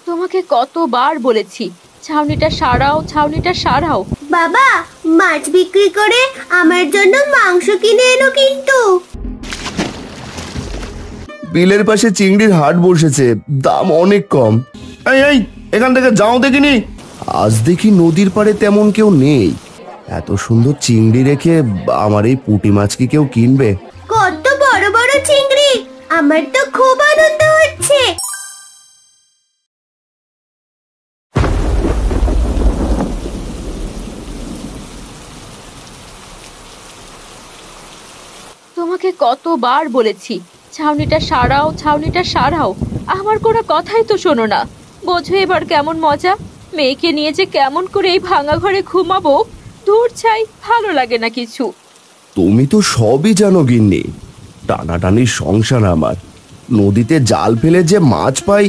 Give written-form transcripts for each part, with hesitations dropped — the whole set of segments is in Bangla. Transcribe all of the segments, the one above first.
তোমাকে কতবার বলেছি ছাউনিটা সারাও, ছাউনিটা সারাও। বাবা, মাছ বিক্রি করে আমার জন্য মাংস কিনে এনো কিন্তু। বিলের পাশে চিংড়ির হাট বসেছে, দাম অনেক কম। এই এই এখান থেকে যাও দেখিনি। আজ দেখি নদীর পাড়ে তেমন কেউ নেই। এত সুন্দর চিংড়ি রেখে আমার এই পুঁটি মাছ কি কেউ কিনবে? কত বড় বড় চিংড়ি, আমার তো খুব আনন্দ হচ্ছে। তোমাকে কতবার বলেছি ছাউনিটা সারাও, ছাউনিটা সারাও। আমার কোনো কথাই তো শোনো না। বোঝো এবার কেমন মজা। মেয়েকে নিয়ে যে কেমন করে এই ভাঙা ঘরে ঘুমাবো, দূর চাই, ভালো লাগে না কিছু। তুমি তো সবই জানো গিন্নি। টানাটানির সংসার আমার। নদীতে জাল ফেলে যে মাছ পাই,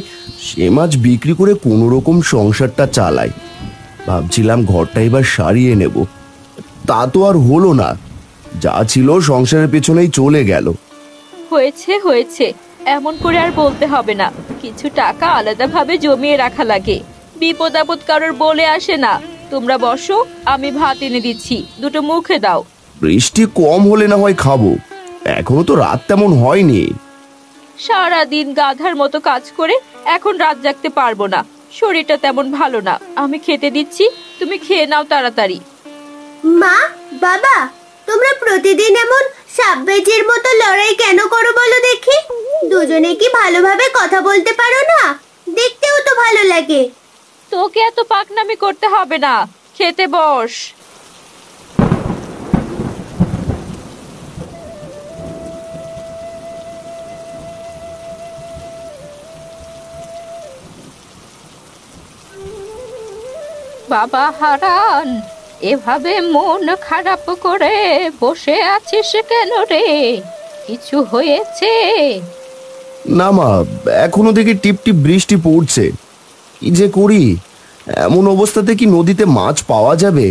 সে মাছ বিক্রি করে কোনো রকম সংসারটা চালাই। ভাবছিলাম ঘরটা এবার সারিয়ে নেব, তা তো আর হলো না। যা ছিল সংসারের পেছনেই চলে গেল। হয়েছে হয়েছে, এমন করে আর বলতে হবে না। কিছু টাকা আলাদাভাবে জমিয়ে রাখা লাগে, বিপদ আপদ কারোর বলে আসে না। তোমরা বসো, আমি ভাত এনে দিচ্ছি, দুটো মুখে দাও। বৃষ্টি কম হলে না হয় খাবো, এখনো তো রাত তেমন হয়নি। সারাদিন গাধার মতো কাজ করে এখন রাত জাগতে পারবো না। শরীরটা তেমন ভালো না। আমি খেতে দিচ্ছি, তুমি খেয়ে নাও তাড়াতাড়ি। মা, বাবা, তোমরা প্রতিদিন এমন সাববেজির মতো লড়াই কেন করো বলো দেখি? দুজনে কি ভালোভাবে কথা বলতে পারো না? দেখতেও তো ভালো লাগে। তোকে এত পাকনামি করতে হবে না, খেতে বস। বাবা হারান, এভাবে মন খারাপ করে বসে আছিস কেন রে? কিছু হয়েছে? না মা, এখনো দেখি টিপ টিপ বৃষ্টি পড়ছে। কি যে করি, এমন অবস্থাতে কি নদীতে মাছ পাওয়া যাবে?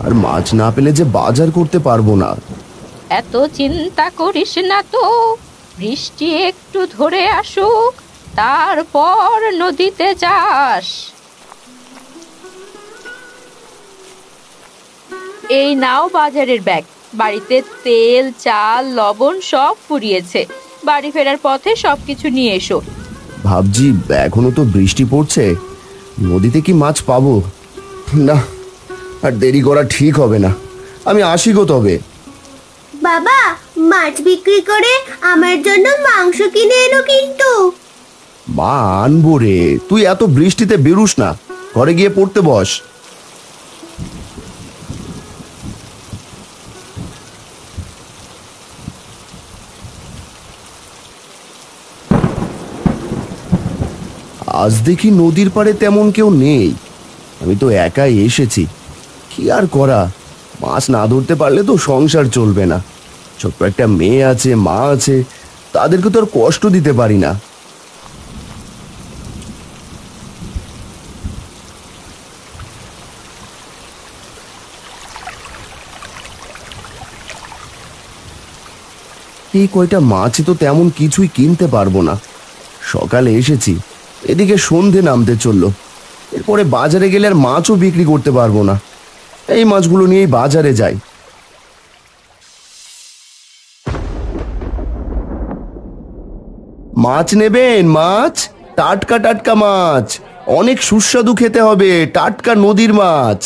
আর মাছ না পেলে যে বাজার করতে পারবো না। এত চিন্তা করিস না তো, বৃষ্টি একটু ধরে আসুক, তারপর নদীতে যাস। এই নাও বাজারের ব্যাগ। বাড়িতে তেল, চাল, লবণ সব ফুরিয়েছে। বাড়ি ফেরার পথে সবকিছু নিয়ে এসো। ভাবছি এখনো তো বৃষ্টি পড়ছে, নদীতে কি মাছ পাবো? না, আর দেরি করা ঠিক হবে না। আমি আসি গো তবে। বাবা, মাছ বিক্রি করে আমার জন্য মাংস কিনে এনো কিন্তু। মা আনবো রে, তুই এত বৃষ্টিতে বেরুস না, ঘরে গিয়ে পড়তে বস। আজ দেখি নদীর পাড়ে তেমন কেউ নেই। আমি তো একাই এসেছি, কি আর করা। মাছ না ধরতে পারলে তো সংসার চলবে না। ছোট্ট একটা মেয়ে আছে, মা আছে, তাদেরকে তো আর কষ্ট দিতে পারি না। এই কয়টা মাছই তো তেমন কিছুই কিনতে পারবো না। সকালে এসেছি, এদিকে সন্ধে নামতে চললো। এরপরে বাজারে গেলে আর মাছও বিক্রি করতে পারবো না। এই মাছগুলো নিয়েই বাজারে যাই। মাছ নেবেন? মাছ, টাটকা টাটকা মাছ, অনেক সুস্বাদু খেতে হবে, টাটকা নদীর মাছ।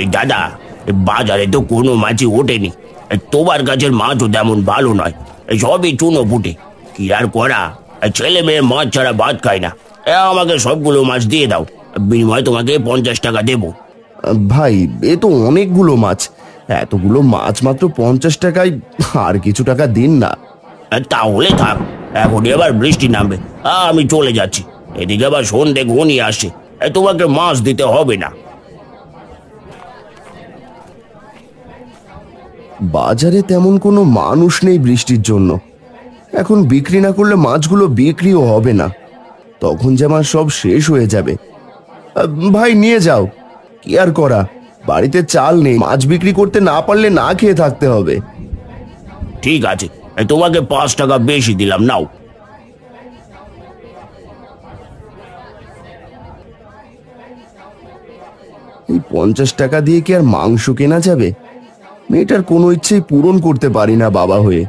এই দাদা, বাজারে তো কোনো মাছই ওঠেনি। তোমার কাছের মাছও তেমন ভালো নয়, সবই চুনো পুটে। কি আর করা, ছেলে মেয়ে মাছ ছাড়া ভাত খায় না। আমাকে সবগুলো মাছ দিয়ে দাও, বিনিময়ে তোমাকে 50 টাকা দেবো। ভাই, এ তো অনেকগুলো মাছ, এতগুলো মাছ মাত্র 50 টাকায়। আর কিছু টাকা দিন না। তাহলে থাক, এখনই আবার বৃষ্টি নামবে, আমি চলে যাচ্ছি। এদিকে আবার সন্ধে ঘনিয়ে আসে, তোমাকে মাছ দিতে হবে না। বাজারে তেমন কোনো মানুষ নেই বৃষ্টির জন্য। এখন বিক্রি না করলে মাছগুলো বিক্রিও হবে না, তখন যে আমার সব শেষ হয়ে যাবে। ভাই নিয়ে যাও, কি আর করা, বাড়িতে চাল নেই, মাছ বিক্রি করতে না পারলে না খেয়ে থাকতে হবে। ঠিক আছে, তোমাকে 5 টাকা বেশি দিলাম, নাও। এই 50 টাকা দিয়ে কি আর মাংস কেনা যাবে? মেয়েটার কোনো ইচ্ছেই পূরণ করতে পারি না বাবা হয়ে।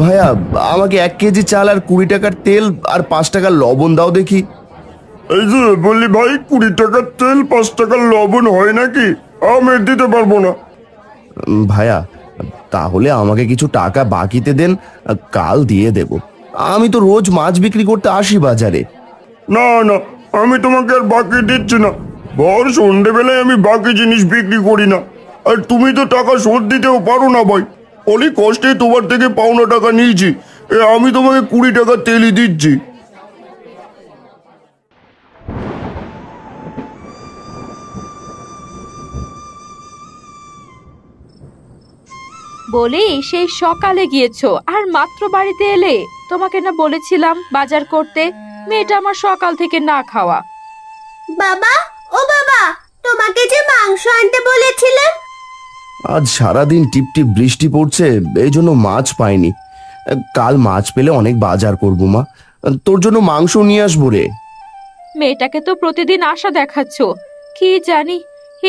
ভাইয়া, আমাকে 1 কেজি চাল আর 20 টাকার তেল আর 5 টাকার লবণ দাও দেখি। এই যে বললি ভাই, 20 টাকার তেল 5 টাকার লবণ হয় নাকি? আমি দিতে পারবো না। ভাইয়া, তাহলে আমাকে কিছু টাকা বাকিতে দেন, কাল দিয়ে দেব। আমি তো রোজ মাছ বিক্রি করতে আসি বাজারে। না না, আমি তোমাকে আর বাকি দিচ্ছি না। ভর সন্ধ্যেবেলায় আমি বাকি জিনিস বিক্রি করি না। আর তুমি তো টাকা শোধ দিতেও পারো না ভাই। অনেক কষ্টে তোমার থেকে পাওনা টাকা নিয়েছি, আমি তোমাকে 20 টাকা তেলই দিচ্ছি। বলি সেই সকালে গিয়েছো আর মাত্র বাড়িতে এলে? তোমাকে না বলেছিলাম বাজার করতে? মেয়েটা আমার সকাল থেকে না খাওয়া। বাবা, ও বাবা, তোমাকে যে মাংস আনতে বলেছিলাম। আজ সারাদিন টিপটিপ বৃষ্টি পড়ছে, এই জন্য মাছ পাইনি। কাল মাছ পেলে অনেক বাজার করবো মা। তোর জন্য মাংস নিয়ে আসবো রে। মেয়েটাকে তো প্রতিদিন আশা দেখাচ্ছ, কি জানি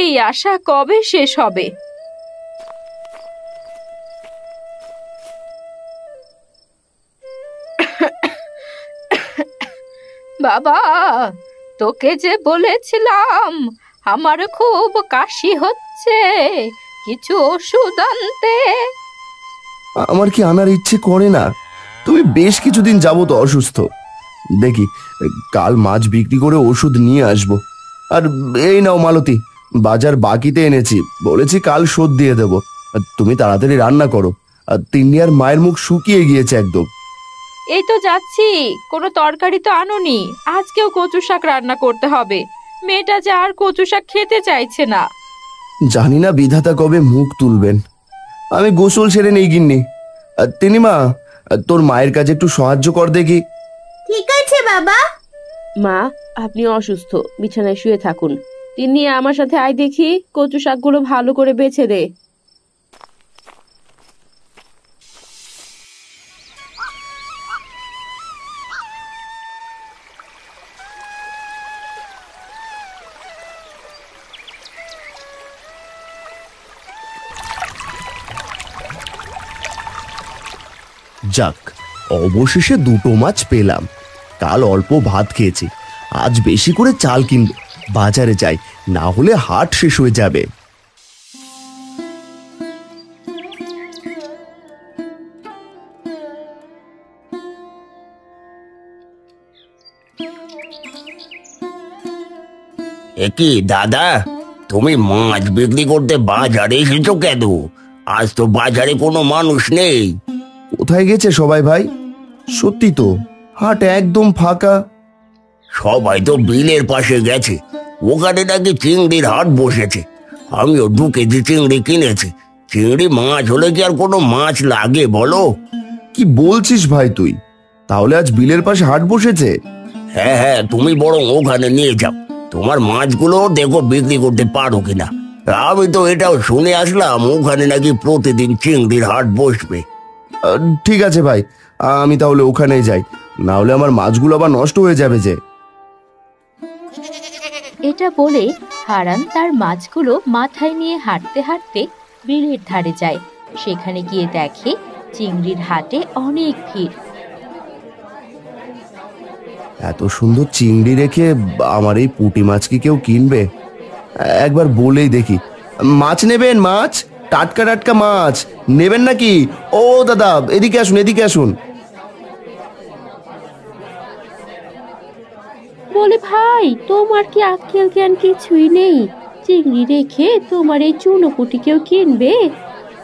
এই আশা কবে শেষ হবে। বাবা, তোকে যে বলেছিলাম আমার খুব কাশি হচ্ছে, কিছু ওষুধ আনতে। আমার কি আনার ইচ্ছে করে না? তুমি বেশ কিছুদিন যাবত অসুস্থ। দেখি কাল মাছ বিক্রি করে ওষুধ নিয়ে আসবো। আর এই নাও মালতী, বাজার বাকিতে এনেছি, বলেছি কাল শোধ দিয়ে দেবো। তুমি তাড়াতাড়ি রান্না করো। আর তিন্নি আর মায়ের মুখ শুকিয়ে গিয়েছে একদম। এই তো যাচ্ছি, কোনো তরকারি তো আনোনি। আজকেও কচু শাক রান্না করতে হবে। মেয়েটা যে আর কচু শাক খেতে চাইছে না। জানি না বিধাতা কবে মুখ তুলবেন। আমি গোসল সেরে নেই গিন্নি। তিনি মা, তোর মায়ের কাছে একটু সাহায্য কর দেখি। ঠিক আছে বাবা। মা, আপনি অসুস্থ, বিছানায় শুয়ে থাকুন। তিনি আমার সাথে আয় দেখি, কচু শাকগুলো ভালো করে বেছে দে। যাক, অবশেষে 2টো মাছ পেলাম। কাল অল্প ভাত খেয়েছি, আজ বেশি করে চাল কিনবো। বাজারে যাই, না হলে হাট শেষ হয়ে যাবে। কি দাদা, তুমি মাছ বিক্রি করতে বাজারে এসেছো কেন? আজ তো বাজারে কোনো মানুষ নেই। কোথায় গেছে সবাই ভাই? সত্যি তো, হাট একদম ফাঁকা। সবাই তো বিলের পাশে গেছে, ওখানে নাকি চিংড়ির হাট বসেছে। আমিও 2 কেজি চিংড়ি কিনেছি। চিংড়ি মাছ হলে কি আর কোনো মাছ লাগে বলো? কি বলছিস ভাই তুই? তাহলে আজ বিলের পাশে হাট বসেছে? হ্যাঁ হ্যাঁ, তুমি বরং ওখানে নিয়ে যাও, তোমার মাছগুলো দেখো বিক্রি করতে পারো কিনা। আমি তো এটাও শুনে আসলাম ওখানে নাকি প্রতিদিন চিংড়ির হাট বসবে। ঠিক আছে ভাই, আমি তাহলে ওখানেই যাই, না হলে আমার মাছগুলো আবার নষ্ট হয়ে যাবে যে। এটা বলে হারান তার মাছগুলো মাথায় নিয়ে হাঁটতে হাঁটতে বিলের ধারে যায়। সেখানে গিয়ে দেখে চিংড়ির হাটে অনেক ভিড়। এত সুন্দর চিংড়ি রেখে আমার এই পুঁটি মাছ কি কেউ কিনবে? একবার বলেই দেখি। মাছ নেবেন? মাছ, টাটকা টাটকা মাছ নেবেন নাকি? ও দাদা, এদিকে আসুন, এদিকে আসুন। বলে ভাই, তোমার কি আক্কেল জ্ঞান কিছুই নেই? চিংড়ি রেখে তোমার এই চুনোপুটি কেউ কিনবে?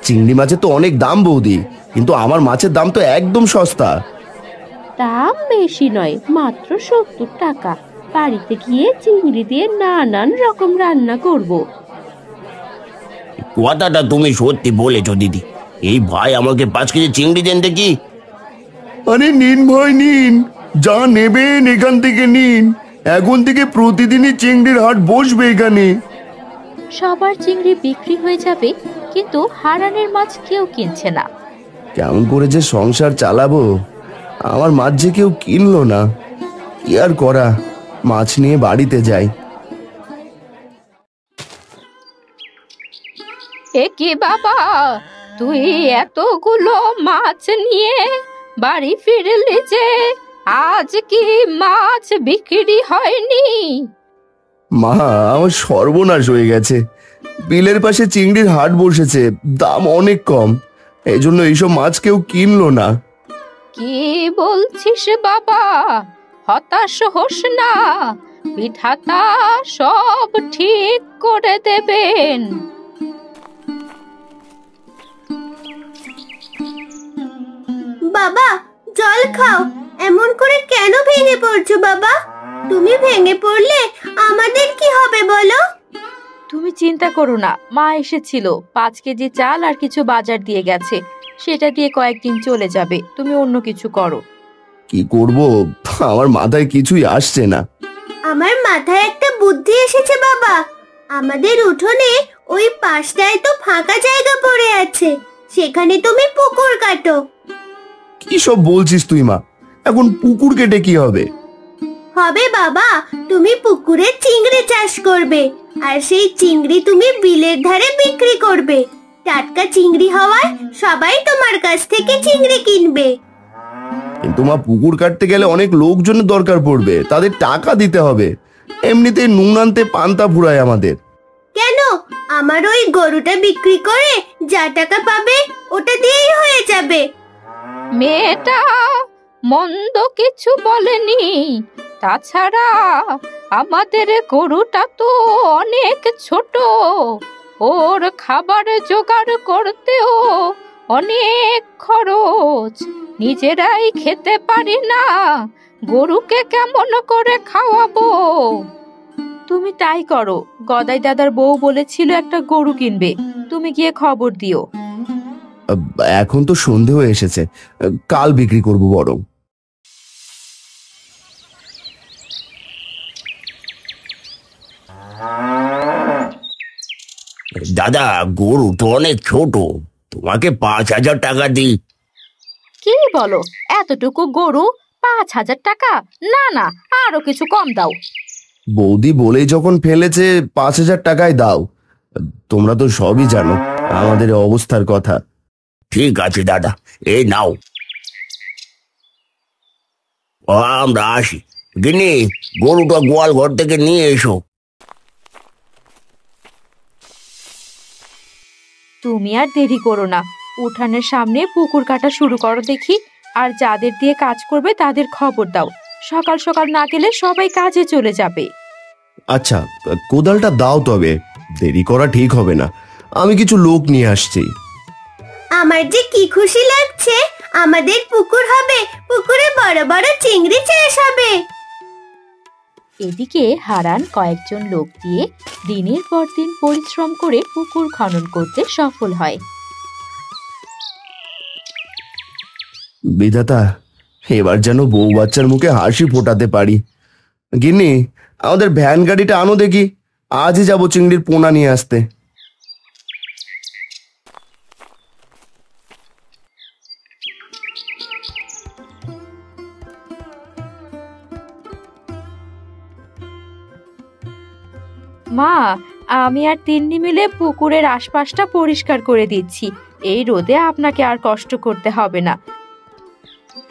চিংড়ি মাছের তো অনেক দাম বৌদি, কিন্তু আমার মাছের দাম তো একদম সস্তা। দাম বেশি নয়, মাত্র 70 টাকা। বাড়িতে গিয়ে চিংড়ি দিয়ে নানান রকম রান্না করব। কথাটা তুমি সত্যি বলেছো দিদি। এই ভাই আমাকে 5 কেজি চিংড়ি দেন দেখি। আরে নিন ভাই নিন, যা নেবেন এখান থেকে নিন। এখন থেকে প্রতিদিনই চিংড়ির হাট বসবে এখানে। সবার চিংড়ি বিক্রি হয়ে যাবে, কিন্তু হারানের মাছ কেউ কিনছে না। কেমন করে যে সংসার চালাবো, আমার মাছ যে কেউ কিনলো না। কি আর করা, মাছ নিয়ে বাড়িতে যাই। এ কি বাবা, তুই এতগুলো মাছ নিয়ে বাড়ি ফিরলি যে? আজ কি মাছ বিক্রি হয়নি? মা, আমার সর্বনাশ হয়ে গেছে। বিলের পাশে চিংড়ির হাট বসেছে, দাম অনেক কম, এই জন্য এইসব মাছ কেউ কিনলো না। কি বলছিস বাবা? হতাশ হোস না, বিধাতা সব ঠিক করে দেবেন। বাবা, জল খাও। এমন করে কেন ভেঙে পড়ছো বাবা? তুমি ভেঙে পড়লে আমাদের কি হবে বলো? তুমি চিন্তা করো না, মা এসেছিল, 5 কেজি চাল আর কিছু বাজার দিয়ে গেছে, সেটা দিয়ে কয়েকদিন চলে যাবে। তুমি অন্য কিছু করো। কি করব, আমার মাথায় কিছুই আসছে না। আমার মাথায় একটা বুদ্ধি এসেছে বাবা। আমাদের উঠোনে ওই পাশটায় তো ফাঁকা জায়গা পড়ে আছে, সেখানে তুমি পুকুর কাটো। কি সব বলছিস তুই মা? এখন পুকুর কেটে কি হবে? হবে বাবা, তুমি পুকুরে চিংড়ি চাষ করবে, আর সেই চিংড়ি তুমি বিলের ধারে বিক্রি করবে। টাটকা চিংড়ি হওয়ায় সবাই তোমার কাছ থেকে চিংড়ি কিনবে। কিন্তু মা, পুকুর কাটতে গেলে অনেক লোকজনের দরকার পড়বে, তাদের টাকা দিতে হবে। এমনিতেই নুন আনতে পান্তা ফুরায় আমাদের। কেন? আমার ওই গরুটা বিক্রি করে যা টাকা পাবে ওটা দিয়েই হয়ে যাবে। মেয়েটা মন্দ কিছু বলেনি। তাছাড়া আমাদের গরুটা তো অনেক ছোট, ওর খাবার জোগাড় করতেও অনেক খরচ। নিজেরাই খেতে পারি না, গরুকে কেমন করে খাওয়াবো? তুমি তাই করো, গদাই দাদার বউ বলেছিল একটা গরু কিনবে, তুমি গিয়ে খবর দিও। এখন তো সন্ধে হয়ে এসেছে, কাল বিক্রি করব বরং। দাদা, গরু তো অনেক ছোট, তোমাকে 5,000 টাকা দিই। কি বলো? এতটুকু গরু 5,000 টাকা? না না, আরো কিছু কম দাও। বৌদি বলেই যখন ফেলেছে, 5,000 টাকায় দাও। তোমরা তো সবই জানো আমাদের অবস্থার কথা। ঠিক আছে দাদা, এই নাও। আমরা আসি। গিন্নি, গরুটা গোয়াল ঘর থেকে নিয়ে এসো। তুমি আর দেরি করো না, উঠানের সামনে পুকুর কাটা শুরু করো দেখি। আর যাদের দিয়ে কাজ করবে তাদের খবর দাও, সকাল সকাল না গেলে সবাই কাজে চলে যাবে। আচ্ছা, কোদালটা দাও, তবে দেরি করা ঠিক হবে না। আমি কিছু লোক নিয়ে আসছি। আমার যে কি খুশি লাগছে, আমাদের পুকুর হবে, পুকুরে বড় বড় চিংড়ি চাষ হবে। এদিকে হারান কয়েকজন লোক দিয়ে দিনের পর দিন পরিশ্রম করে পুকুর খনন করতে সফল হয়। বিধাতা, এবার যেন বউ বাচ্চার মুখে হাসি ফোটাতে পারি। গিন্নি, আমাদের ভ্যান গাড়িটা আনো দেখি, আজই যাব চিংড়ির পোনা নিয়ে আসতে। মা, আমি আর তিন্নি মিলে পুকুরের আশপাশটা পরিষ্কার করে দিচ্ছি। এই রোদে আপনাকে আর কষ্ট করতে হবে না।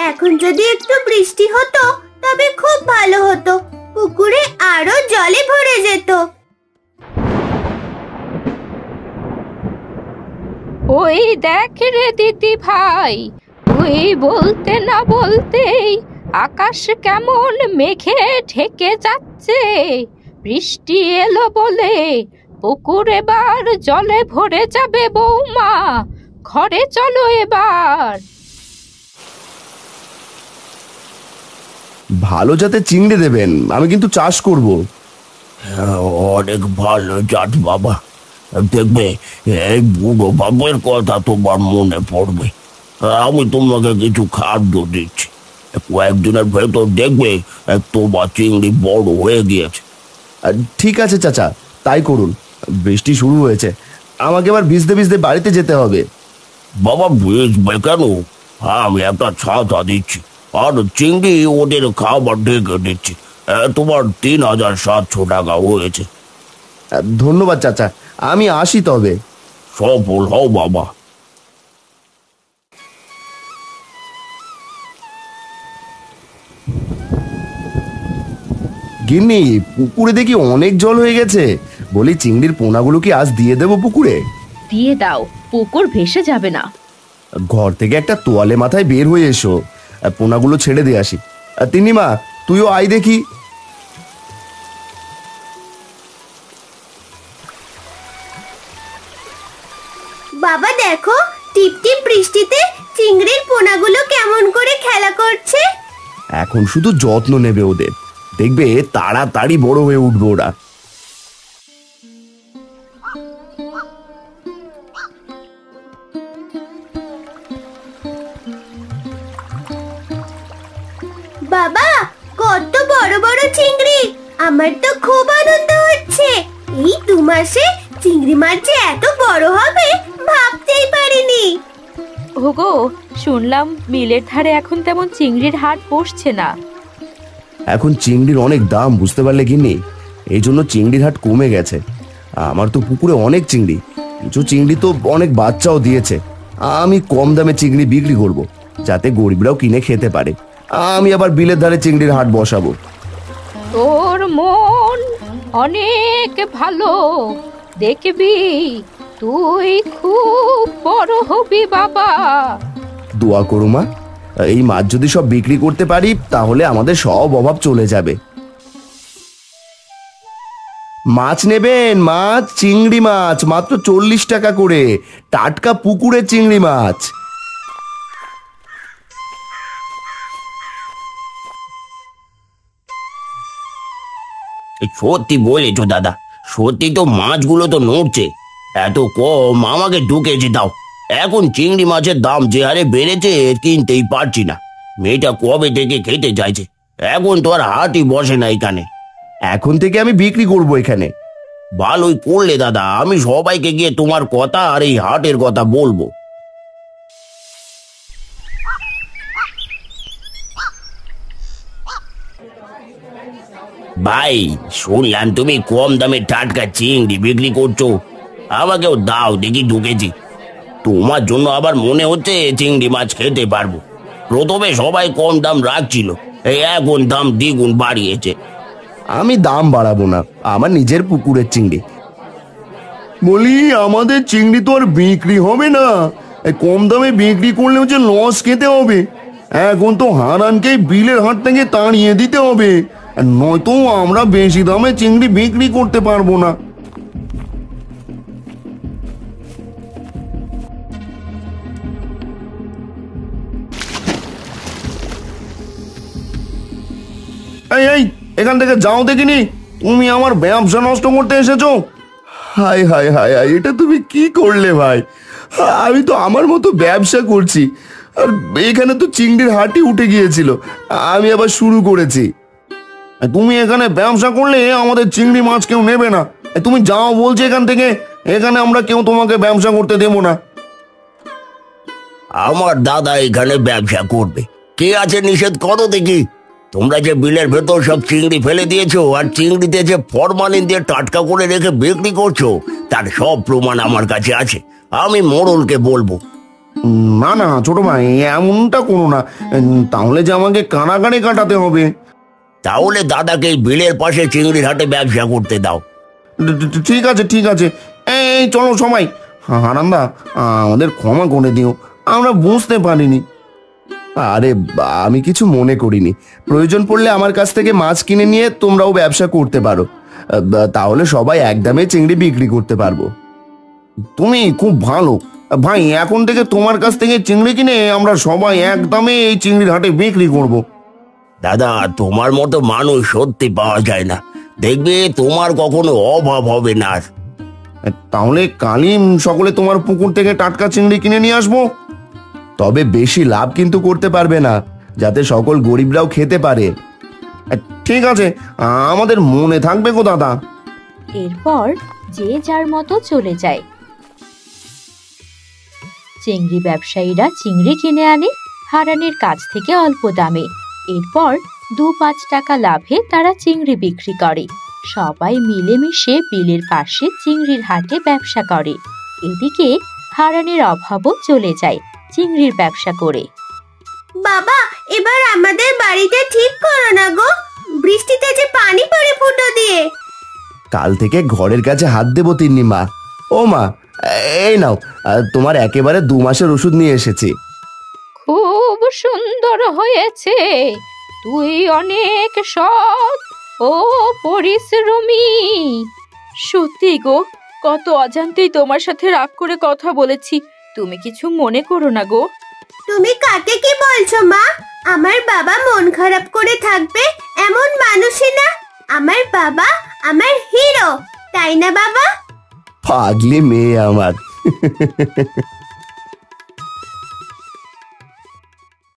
এখন যদি একটু বৃষ্টি হতো তবে খুব ভালো হতো, পুকুরে আরো জলে ভরে যেত। ওই দেখ রে দিদি ভাই, তুই বলতে না বলতেই আকাশ কেমন মেঘে ঢেকে যাচ্ছে। বৃষ্টি এলো বলে পুকুর এবার জলে ভরে যাবে। বৌমা, ঘরে চলো এবার। ভালো জাতের চিংড়ি দেবেন, আমি কিন্তু চাষ করব। অনেক ভালো জাত বাবা, দেখবে এই বুড়ো বাবার কথা তোমার মনে পড়বে। আমি তোমাকে কিছু খাদ্য দিচ্ছি, কয়েকদিনের ভেতর দেখবে তোমার চিংড়ি বড় হয়ে গিয়েছে। ঠিক আছে চাচা, তাই করুন। বৃষ্টি শুরু হয়েছে, আমাকে এবার ভিজতে ভিজতে বাড়িতে যেতে হবে। বাবা বেচবে কেন? আমি একটা ছাতা দিচ্ছি, আর চিংড়ি ওদের খাবার ঢেকে দিচ্ছি। তোমার 3,700 টাকা হয়েছে। ধন্যবাদ চাচা, আমি আসি তবে। সফল হও বাবা। গিন্নি, পুকুরে দেখি অনেক জল হয়ে গেছে। বলি চিংড়ির পোনাগুলো কি আজ দিয়ে দেবো পুকুরে? দিয়ে দাও, পুকুর ভেসে যাবে না। ঘর থেকে একটা তোয়ালে মাথায় বের হয়ে এসো, পোনাগুলো ছেড়ে দিয়ে আসি। তিন্নিমা, তুইও আয় দেখি। বাবা দেখো, টিপ টিপ বৃষ্টিতে চিংড়ির পোনাগুলো কেমন করে খেলা করছে। এখন শুধু যত্ন নেবে ওদের, দেখবে তাড়াতাড়ি বড় হয়ে উঠবে ওরা। বাবা, কত বড় বড় চিংড়ি! আমার তো খুব আনন্দ হচ্ছে। এই 2 মাসে চিংড়ি মাছ যে এত বড় হবে ভাবতেই পারিনি। ওগো, শুনলাম মিলের ধারে এখন তেমন চিংড়ির হাট বসছে না। এখন চিংড়ির অনেক দাম, বুঝতে পারলে গিন্নি, এই জন্য চিংড়ির হাট কমে গেছে। আমার তো পুকুরে অনেক চিংড়ি, কিছু চিংড়ি তো অনেক বাচ্চাও দিয়েছে। আমি কম দামে চিংড়ি বিক্রি করব, যাতে গরিবরাও কিনে খেতে পারে। আমি আবার বিলের ধারে চিংড়ির হাট বসাবো। তোর মন অনেক ভালো, দেখবি তুই খুব বড় হবি বাবা। দোয়া করো মা, এই মাছ যদি সব বিক্রি করতে পারি তাহলে আমাদের সব অভাব চলে যাবে। মাছ নেবেন? মাছ, চিংড়ি মাছ মাত্র 40 টাকা করে, টাটকা পুকুরের চিংড়ি মাছ। সত্যি বলেছো দাদা, সত্যি তো মাছগুলো তো নড়ছে। এত কম, আমাকে 2 কেজি দাও। এখন চিংড়ি মাছের দাম যে হারে বেড়েছে কিনতেই পারছি না। মেয়েটা কবে থেকে খেতে চাইছে, এখন তো আর হাটই বসে না এখানে। এখন থেকে আমি বিক্রি করব এখানে। ভালোই করলে দাদা, আমি সবাইকে গিয়ে তোমার কথা আর এই হাটের কথা বলবো। ভাই, শুনলাম তুমি কম দামে টাটকা চিংড়ি বিক্রি করছো, আমাকেও দাও দেখি 2 কেজি। তোমার জন্য আবার মনে হচ্ছে চিংড়ি মাছ খেতে পারবো। প্রথমে সবাই কম দাম রাখছিল, এই এখন দাম দ্বিগুণ বাড়িয়েছে। আমি দাম বাড়াবো না, আমার নিজের পুকুরের চিংড়ি। বলি, আমাদের চিংড়ি তো আর বিক্রি হবে না। এই কম দামে বিক্রি করলে হচ্ছে লস খেতে হবে। এখন তো হারানকেই বিলের হাট থেকে তাড়িয়ে দিতে হবে, আর নয়তো আমরা বেশি দামে চিংড়ি বিক্রি করতে পারবো না। এই এই, এখান থেকে যাও দেখিনি, তুমি আমার ব্যবসা নষ্ট করতে এসেছো। হায় হায় হায় হায়, এটা তুমি কি করলে ভাই? আমি তো আমার মতো ব্যবসা করছি, আর এখানে তো চিংড়ির হাটই উঠে গিয়েছিল, আমি আবার শুরু করেছি। তুমি এখানে ব্যবসা করলে আমাদের চিংড়ি মাছ কেউ নেবে না। তুমি যাও বলছো এখান থেকে, এখানে আমরা কেউ তোমাকে ব্যবসা করতে দেবো না। আমার দাদা এখানে ব্যবসা করবে, কে আছে নিষেধ করো দেখি। তোমরা যে বিলের ভেতর সব চিংড়ি ফেলে দিয়েছো, আর চিংড়িতে যে ফরমালিন দিয়ে টাটকা করে রেখে বিক্রি করছো, তার সব প্রমাণ আমার কাছে আছে। আমি মোড়লকে বলবো। না না ছোট ভাই, এমনটা করো না, তাহলে যে আমাকে কানাকানি কাটাতে হবে। তাহলে দাদাকে এই বিলের পাশে চিংড়ির হাটে ব্যবসা করতে দাও। ঠিক আছে ঠিক আছে, এই চলো সবাই। হারান্দা, আমাদের ক্ষমা করে দিও, আমরা বুঝতে পারিনি। আরে আমি কিছু মনে করিনি, প্রয়োজন পড়লে আমার কাছ থেকে মাছ কিনে নিয়ে তোমরাও ব্যবসা করতে পারো, তাহলে সবাই একদমে চিংড়ি বিক্রি করতে পারবো। তুমি খুব ভালো ভাই, এখন থেকে তোমার কাছ থেকে চিংড়ি কিনে আমরা সবাই একদমে এই চিংড়ির হাটে বিক্রি করব। দাদা, তোমার মতো মানুষ সত্যি পাওয়া যায় না, দেখবে তোমার কখনো অভাব হবে না। তাহলে কালই সকলে তোমার পুকুর থেকে টাটকা চিংড়ি কিনে নিয়ে আসবো। তবে বেশি লাভ কিন্তু করতে পারবে না, যাতে সকল গরিবরাও খেতে পারে। ঠিক আছে, আমাদের মনে থাকবে গো দাদা। এরপর যে যার মতো চলে যায়। চিংড়ি ব্যবসায়ীরা চিংড়ি কিনে আনে হারানের কাছ থেকে অল্প দামে। এরপর 2-5 টাকা লাভে তারা চিংড়ি বিক্রি করে। সবাই মিলেমিশে বিলের পাশে চিংড়ির হাটে ব্যবসা করে। এদিকে হারানের অভাবও চলে যায় চিংড়ির ব্যবসা করে। বাবা, এবার আমাদের বাড়িটা ঠিক করো না গো, বৃষ্টিতে যে পানি পড়ে ফুটো দিয়ে। কাল থেকে ঘরের কাছে হাত দেবো তিন্নি মা। ও মা, এই নাও, তোমার একেবারে 2 মাসের ওষুধ নিয়ে এসেছি। খুব সুন্দর হয়েছে, তুই অনেক সৎ ও পরিশ্রমী। সত্যি গো, কত অজান্তেই তোমার সাথে রাগ করে কথা বলেছি, তুমি কিছু মনে করো না গো। তুমি কাকে কি বলছো মা? আমার বাবা মন খারাপ করে থাকবে এমন মানুষই না। আমার বাবা আমার হিরো, তাই না বাবা? পাগলি মেয়ে আমার।